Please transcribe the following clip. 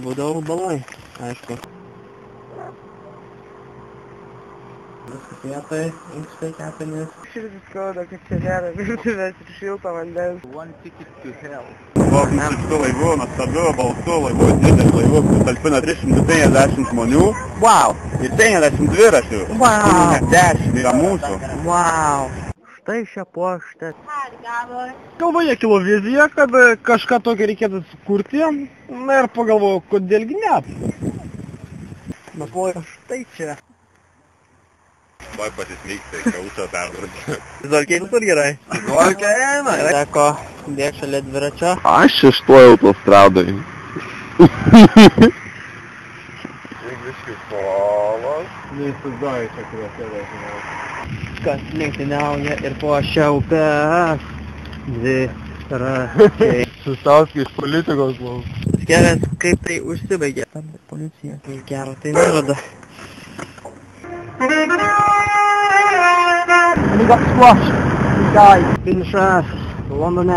Būdavau balai, aišku. Viskas vietoj, inkstai kepenys. Širdis skauda, kad čia nėra virtuvės ir šilto vandens. One ticket to hell. Plaukėm su šitu laivu, nuostabiu, balsu laivu, didelis laivu, talpina 350 žmonių. Wow! Ir 50 dviračių. Wow! 10 yra mūsų. Wow! Štai šią puoštę. Galvoje kilo vizija, kad kažką tokio reikėtų sukurti. Na ir pagalvojau, kodėlgi ne. Nakvoju štai čia. Vai pasismygti, kausą perdurti. Zolkiai visur gerai. Zolkiai eina. Teko bėgti šalia dviračio. Aš šeštoj autostradoj. Viškis polas. Neįsivaizduoju čia, kurios yra žinau. Kas lenktyniauja ir po šią upę. Dviračiai. Sustauskai iš politikos klausiu. Kelias, kaip tai užsibaigė. Policija. Gero tai nežada. We got squashed. We died. Finišas Londone.